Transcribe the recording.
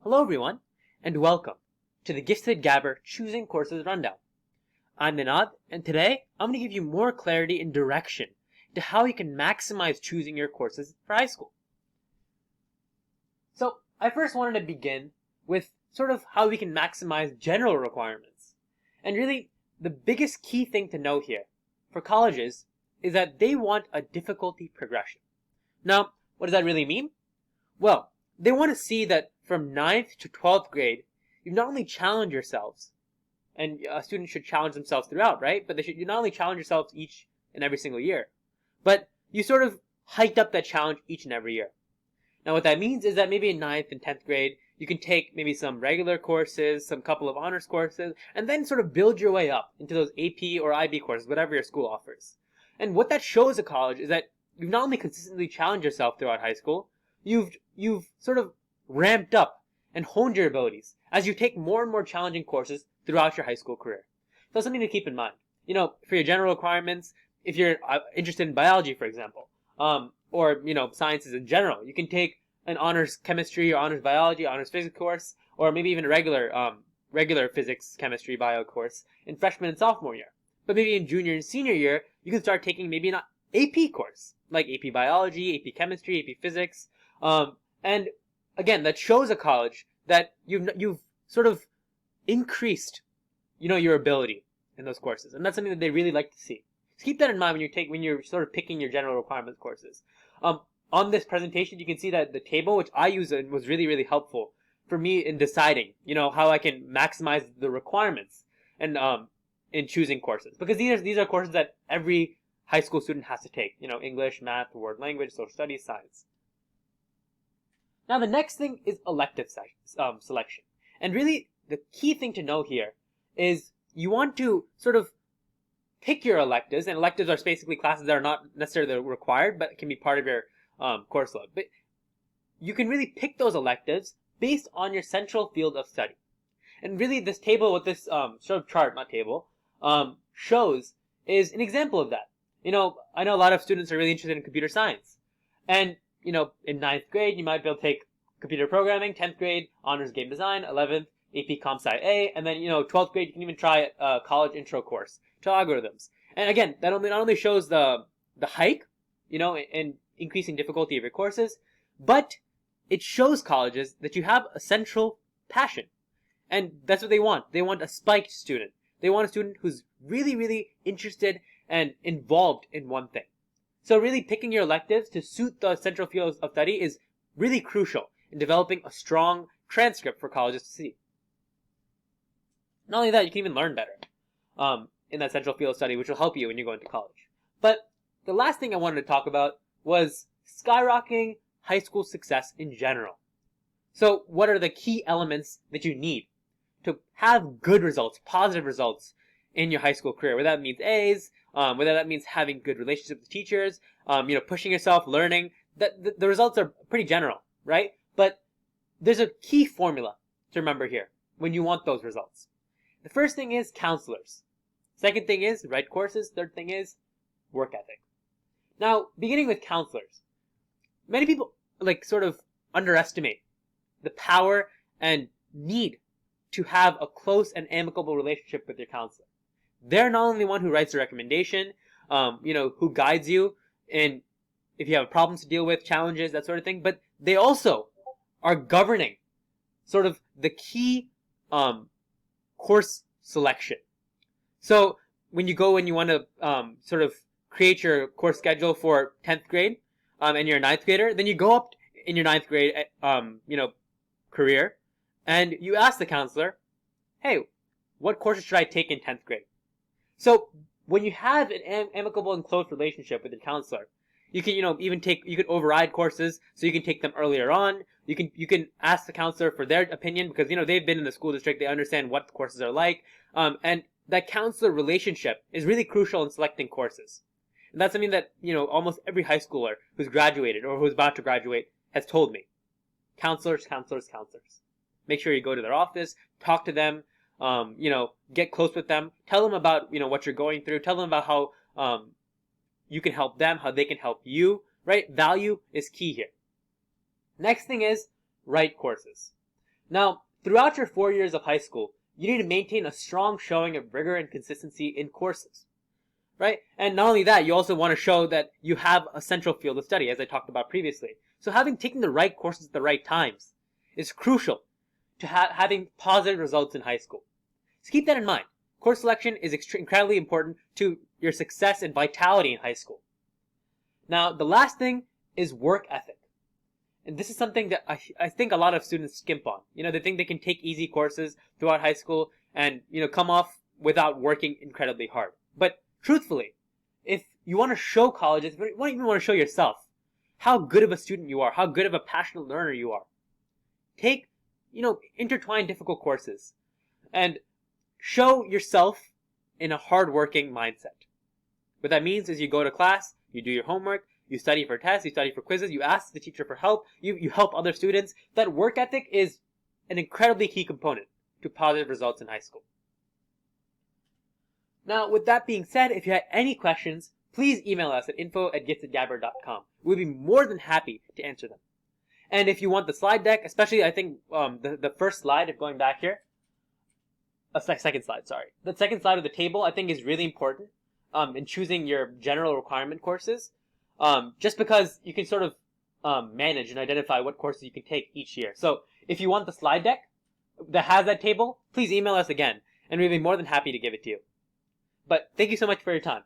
Hello everyone, and welcome to the Gifted Gabber Choosing Courses Rundown. I'm Ninad, and today I'm going to give you more clarity and direction to how you can maximize choosing your courses for high school. So I first wanted to begin with sort of how we can maximize general requirements. And really, the biggest key thing to know here for colleges is that they want a difficulty progression. Now, what does that really mean? Well, they want to see that from 9th to 12th grade, you've not only challenged yourselves, and a student should challenge themselves throughout, right? But you not only challenge yourselves each and every single year, but you sort of hiked up that challenge each and every year. Now what that means is that maybe in 9th and 10th grade, you can take maybe some regular courses, some couple of honors courses, and then sort of build your way up into those AP or IB courses, whatever your school offers. And what that shows at college is that you've not only consistently challenged yourself throughout high school, you've sort of ramped up and honed your abilities as you take more and more challenging courses throughout your high school career. So that's something to keep in mind. For your general requirements, if you're interested in biology, for example, or sciences in general, you can take an honors chemistry or honors biology, honors physics course, or maybe even a regular physics, chemistry, bio course in freshman and sophomore year. But maybe in junior and senior year, you can start taking maybe an AP course like AP biology, AP chemistry, AP physics. And again, that shows a college that you've sort of increased, your ability in those courses, and that's something that they really like to see. So keep that in mind when you're sort of picking your general requirements courses. On this presentation, you can see that the table which I use was really, really helpful for me in deciding, how I can maximize the requirements and in choosing courses, because these are courses that every high school student has to take. English, math, world language, social studies, science. Now the next thing is elective selection. And really the key thing to know here is you want to sort of pick your electives, and electives are basically classes that are not necessarily required, but can be part of your course load. But you can really pick those electives based on your central field of study. And really this table, what this sort of chart, not table, shows is an example of that. I know a lot of students are really interested in computer science. And, in 9th grade, you might be able to take computer programming, 10th grade, honors game design, 11th, AP Comp Sci A, and then, 12th grade, you can even try a college intro course to algorithms. And again, that not only shows the hike, and increasing difficulty of your courses, but it shows colleges that you have a central passion. And that's what they want. They want a spiked student. They want a student who's really, really interested and involved in one thing. So really picking your electives to suit the central fields of study is really crucial in developing a strong transcript for colleges to see. Not only that, you can even learn better in that central field of study, which will help you when you go into college. But the last thing I wanted to talk about was skyrocketing high school success in general. So what are the key elements that you need to have good results, positive results in your high school career? Whether that means A's, whether that means having good relationships with teachers, pushing yourself, learning. The results are pretty general, right? But there's a key formula to remember here when you want those results. The first thing is counselors. Second thing is right courses. Third thing is work ethic. Now, beginning with counselors, many people sort of underestimate the power and need to have a close and amicable relationship with your counselor. They're not only the one who writes the recommendation, who guides you in if you have problems to deal with, challenges, that sort of thing, but they also are governing sort of the key course selection. So when you go and you want to sort of create your course schedule for 10th grade and you're a 9th grader, then you go up in your 9th grade career and you ask the counselor, hey, what courses should I take in 10th grade? So when you have an amicable and close relationship with your counselor, you can, you can override courses so you can take them earlier on. You can ask the counselor for their opinion because, they've been in the school district. They understand what the courses are like. And that counselor relationship is really crucial in selecting courses. And that's something that, almost every high schooler who's graduated or who's about to graduate has told me. Counselors, counselors, counselors. Make sure you go to their office, talk to them, get close with them, tell them about, what you're going through, tell them about how, you can help them, how they can help you, right? Value is key here. Next thing is right courses. Now, throughout your 4 years of high school, you need to maintain a strong showing of rigor and consistency in courses, right? And not only that, you also want to show that you have a central field of study, as I talked about previously. So having taken the right courses at the right times is crucial to having positive results in high school. So keep that in mind. Course selection is incredibly important to your success and vitality in high school. Now, the last thing is work ethic. And this is something that I think a lot of students skimp on. They think they can take easy courses throughout high school and, come off without working incredibly hard. But truthfully, if you want to show colleges, if you even want to show yourself how good of a student you are, how good of a passionate learner you are, take, intertwine difficult courses and show yourself in a hardworking mindset. What that means is you go to class, you do your homework, you study for tests, you study for quizzes, you ask the teacher for help, you help other students. That work ethic is an incredibly key component to positive results in high school. Now, with that being said, if you have any questions, please email us at info@giftedgabber.com. We'll be more than happy to answer them. And if you want the slide deck, especially I think the first slide, if going back here, second slide, sorry. The second slide of the table I think is really important in choosing your general requirement courses. Just because you can sort of manage and identify what courses you can take each year. So if you want the slide deck that has that table, please email us again, and we'll be more than happy to give it to you. But thank you so much for your time.